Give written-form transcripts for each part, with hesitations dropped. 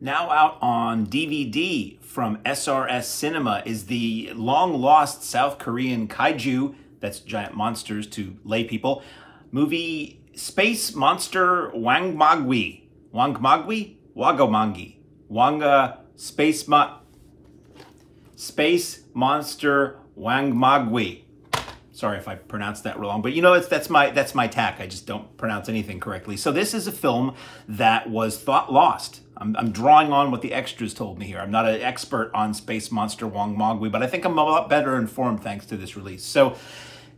Now out on DVD from SRS Cinema is the long-lost South Korean kaiju, that's giant monsters to lay people, movie Space Monster WANGMAGWI. WANGMAGWI? Wagamangi. Space Monster WANGMAGWI. Sorry if I pronounced that wrong, but you know, that's my tack. I just don't pronounce anything correctly. So this is a film that was thought lost. I'm drawing on what the extras told me here. I'm not an expert on Space Monster WANGMAGWI, but I think I'm a lot better informed thanks to this release. So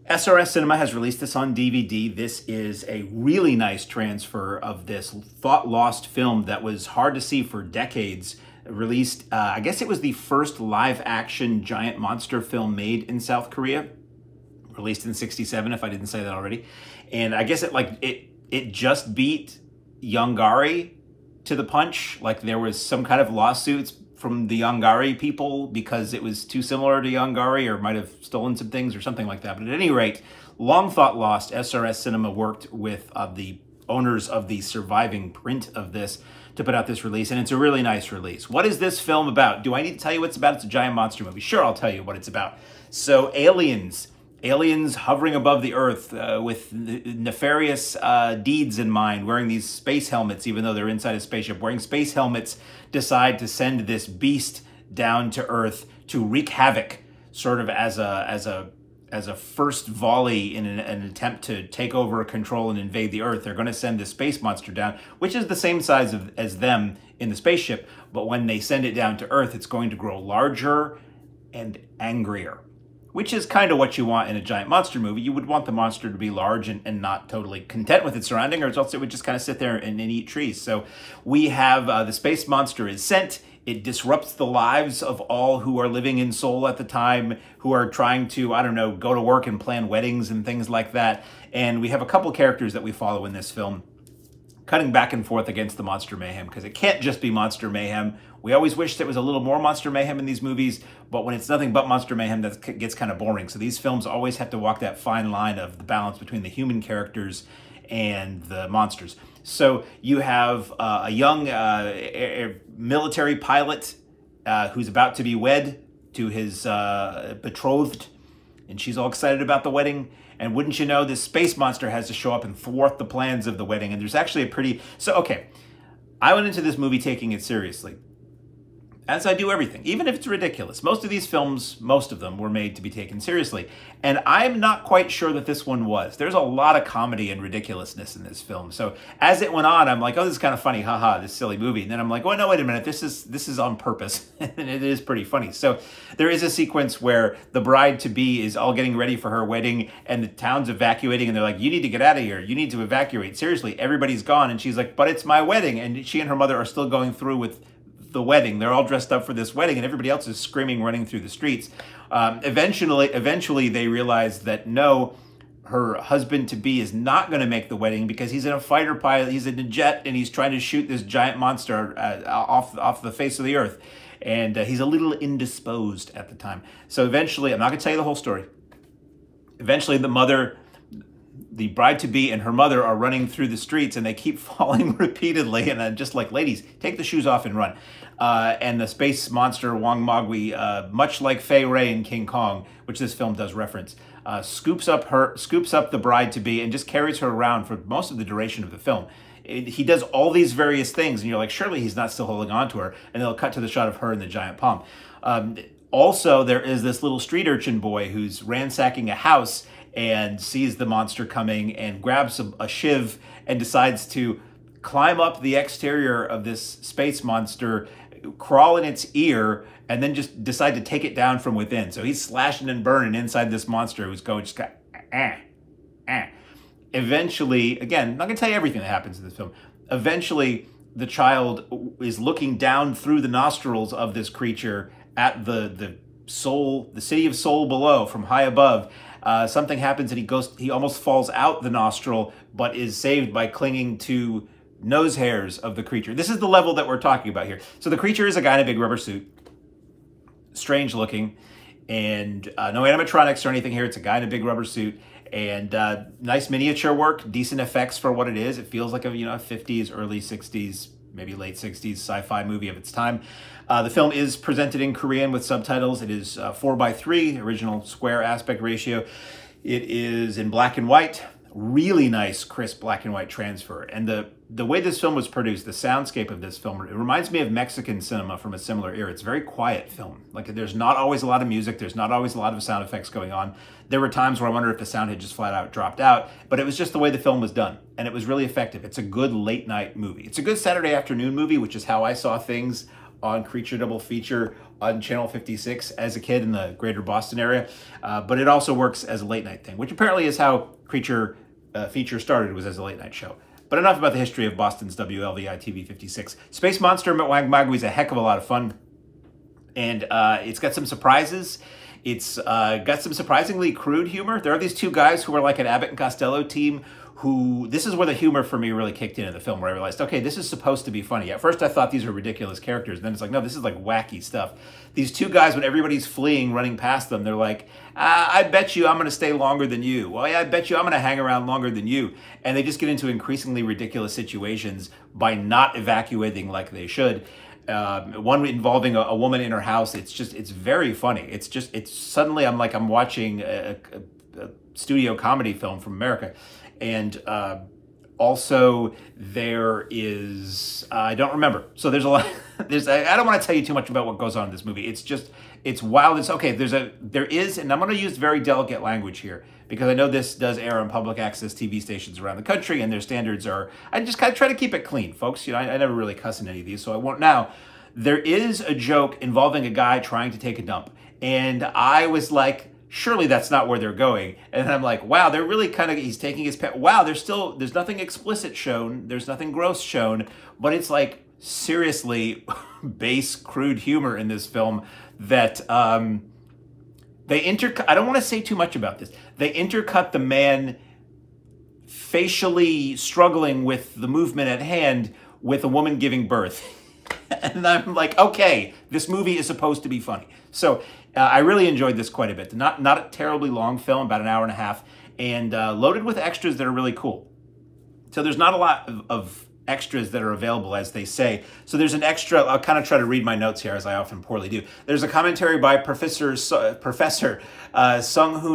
SRS Cinema has released this on DVD. This is a really nice transfer of this thought-lost film that was hard to see for decades. Released, I guess it was the first live-action giant monster film made in South Korea. Released in '67, if I didn't say that already. And I guess it just beat Yongari to the punch. Like there was some kind of lawsuits from the Yongari people because it was too similar to Yongari or might have stolen some things or something like that. But at any rate, long thought lost, SRS Cinema worked with the owners of the surviving print of this to put out this release, and it's a really nice release. What is this film about? Do I need to tell you what it's about? It's a giant monster movie. Sure, I'll tell you what it's about. So aliens hovering above the earth with nefarious deeds in mind, wearing these space helmets, even though they're inside a spaceship, wearing space helmets, decide to send this beast down to earth to wreak havoc, sort of as a first volley in an attempt to take over control and invade the earth. They're going to send this space monster down, which is the same size as them in the spaceship, but when they send it down to earth, it's going to grow larger and angrier, which is kind of what you want in a giant monster movie. You would want the monster to be large and not totally content with its surrounding, or else it would just kind of sit there and eat trees. So we have the space monster is sent. It disrupts the lives of all who are living in Seoul at the time, who are trying to, I don't know, go to work and plan weddings and things like that. And we have a couple characters that we follow in this film, cutting back and forth against the monster mayhem, because it can't just be monster mayhem. We always wish there was a little more monster mayhem in these movies, but when it's nothing but monster mayhem, that gets kind of boring. So these films always have to walk that fine line of the balance between the human characters and the monsters. So you have a young military pilot who's about to be wed to his betrothed, and she's all excited about the wedding. And wouldn't you know, this space monster has to show up and thwart the plans of the wedding. And there's actually a pretty... So, okay, I went into this movie taking it seriously, as I do everything, even if it's ridiculous. Most of these films, most of them, were made to be taken seriously. And I'm not quite sure that this one was. There's a lot of comedy and ridiculousness in this film. So as it went on, I'm like, oh, this is kind of funny, haha, this silly movie. And then I'm like, oh, no, wait a minute, this is on purpose. And it is pretty funny. So there is a sequence where the bride-to-be is all getting ready for her wedding, and the town's evacuating, and they're like, you need to get out of here. You need to evacuate. Seriously, everybody's gone. And she's like, but it's my wedding. And she and her mother are still going through with the wedding. They're all dressed up for this wedding, and everybody else is screaming, running through the streets. Eventually, they realize that no, her husband-to-be is not going to make the wedding because he's in a fighter pilot. He's in a jet, and he's trying to shoot this giant monster off the face of the earth. And he's a little indisposed at the time. So eventually, I'm not going to tell you the whole story. Eventually, the bride-to-be and her mother are running through the streets, and they keep falling repeatedly. And I'm just like, ladies, take the shoes off and run. And the space monster WANGMAGWI, much like Fei Ray in King Kong, which this film does reference, scoops up the bride-to-be and just carries her around for most of the duration of the film. He does all these various things, and you're like, surely he's not still holding on to her. And they'll cut to the shot of her in the giant palm. Also, there is this little street urchin boy who's ransacking a house and sees the monster coming and grabs a shiv and decides to climb up the exterior of this space monster, crawl in its ear, and then just decide to take it down from within. So he's slashing and burning inside this monster who's going, just got, Eventually, again, not going to tell you everything that happens in this film. Eventually, the child is looking down through the nostrils of this creature at the city of Seoul below, from high above. Something happens and he almost falls out the nostril, but is saved by clinging to nose hairs of the creature. This is the level that we're talking about here. So the creature is a guy in a big rubber suit, strange looking, and no animatronics or anything here. It's a guy in a big rubber suit, and nice miniature work, decent effects for what it is. It feels like a 50s, early 60s maybe late 60s sci-fi movie of its time. The film is presented in Korean with subtitles. It is 4:3, original square aspect ratio. It is in black and white. Really nice, crisp black and white transfer. And the way this film was produced, the soundscape of this film, it reminds me of Mexican cinema from a similar era. It's a very quiet film. Like, there's not always a lot of music. There's not always a lot of sound effects going on. There were times where I wonder if the sound had just flat out dropped out, but it was just the way the film was done. And it was really effective. It's a good late night movie. It's a good Saturday afternoon movie, which is how I saw things on Creature Double Feature on Channel 56 as a kid in the greater Boston area. But it also works as a late night thing, which apparently is how Creature Feature started, was as a late night show. But enough about the history of Boston's WLVI TV 56. Space Monster WANGMAGWI is a heck of a lot of fun. And it's got some surprises. It's got some surprisingly crude humor. There are these two guys who are like an Abbott and Costello team who, this is where the humor for me really kicked in the film, where I realized, okay, this is supposed to be funny. At first I thought these were ridiculous characters. Then it's like, no, this is like wacky stuff. These two guys, when everybody's fleeing, running past them, they're like, I bet you I'm going to stay longer than you. Well, yeah, I bet you I'm going to hang around longer than you. And they just get into increasingly ridiculous situations by not evacuating like they should. One involving a woman in her house. It's very funny. It's suddenly I'm watching a studio comedy film from America. And also there is, I don't remember. So there's a lot, I don't want to tell you too much about what goes on in this movie. It's wild. It's okay. There is, and I'm going to use very delicate language here because I know this does air on public access TV stations around the country and their standards are, I just kind of try to keep it clean, folks. You know, I never really cuss in any of these, so I won't now. There is a joke involving a guy trying to take a dump. And I was like, surely that's not where they're going. And I'm like, wow, they're really kind of, he's taking his pet. Wow, there's nothing explicit shown. There's nothing gross shown, but it's like seriously base, crude humor in this film that I don't want to say too much about this. They intercut the man facially struggling with the movement at hand with a woman giving birth. And I'm like, okay, this movie is supposed to be funny. So I really enjoyed this quite a bit. Not a terribly long film, about an hour and a half, and loaded with extras that are really cool. So there's not a lot of extras that are available, as they say. So there's an extra, I'll kind of try to read my notes here, as I often poorly do. There's a commentary by Professor Sung-hoon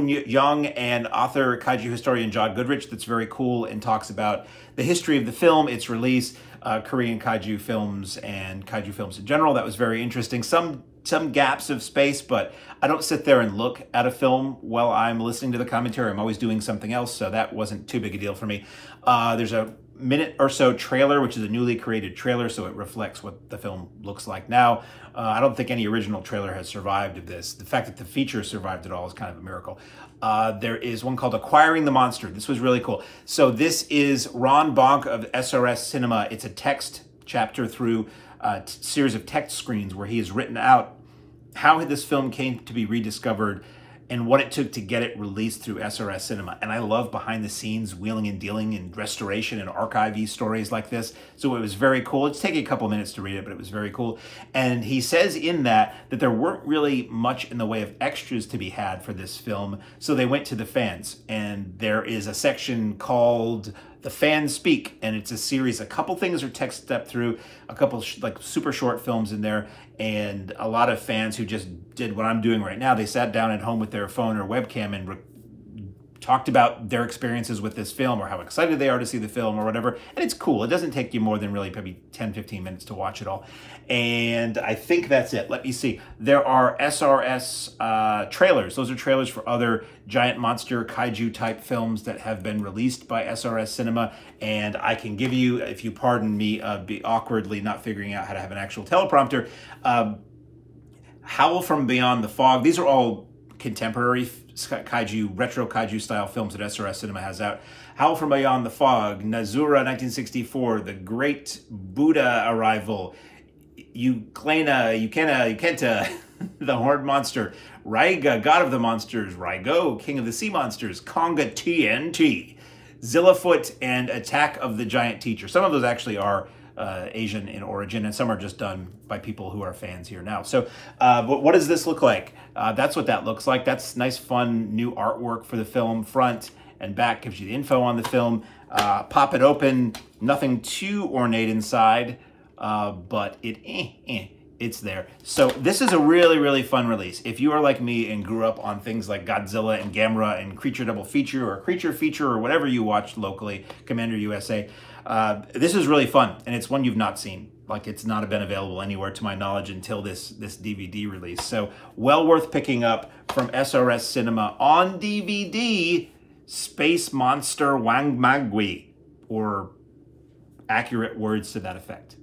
Young and author kaiju historian John Goodrich that's very cool and talks about the history of the film, its release, Korean kaiju films and kaiju films in general. That was very interesting. Some gaps of space, but I don't sit there and look at a film while I'm listening to the commentary. I'm always doing something else, so that wasn't too big a deal for me. There's a minute or so trailer, which is a newly created trailer, so it reflects what the film looks like now. I don't think any original trailer has survived of this. The fact that the feature survived at all is kind of a miracle. There is one called Acquiring the Monster. This was really cool. So this is Ron Bonk of SRS Cinema. It's a text chapter through a series of text screens where he has written out how this film came to be rediscovered and what it took to get it released through SRS Cinema. And I love behind the scenes wheeling and dealing and restoration and archive-y stories like this. So it was very cool. It's taking a couple minutes to read it, but it was very cool. And he says in that there weren't really much in the way of extras to be had for this film. So they went to the fans. And there is a section called The Fans Speak, and it's a series. A couple things are text stepped through, a couple like super short films in there, and a lot of fans who just did what I'm doing right now. They sat down at home with their phone or webcam and talked about their experiences with this film or how excited they are to see the film or whatever. And it's cool. It doesn't take you more than really maybe 10, 15 minutes to watch it all. And I think that's it. Let me see. There are SRS trailers. Those are trailers for other giant monster kaiju type films that have been released by SRS Cinema. And I can give you, if you pardon me, be awkwardly not figuring out how to have an actual teleprompter, Howl from Beyond the Fog. These are all contemporary kaiju, retro kaiju style films that SRS Cinema has out. Howl from Beyond the Fog, Nazura 1964, The Great Buddha Arrival, Ukenta, The Horned Monster, Raiga, God of the Monsters, Raigo, King of the Sea Monsters, Konga TNT, Zillafoot, and Attack of the Giant Teacher. Some of those actually are Asian in origin, and some are just done by people who are fans here now. So what does this look like? That's what that looks like. That's nice, fun, new artwork for the film. Front and back gives you the info on the film. Pop it open. Nothing too ornate inside. but it's there. So this is a really, really fun release. If you are like me and grew up on things like Godzilla and Gamera and Creature Double Feature or Creature Feature or whatever you watched locally, Commander USA, this is really fun, and it's one you've not seen. Like, it's not been available anywhere to my knowledge until this DVD release. So well worth picking up from SRS Cinema on DVD, Space Monster WANGMAGWI, or accurate words to that effect.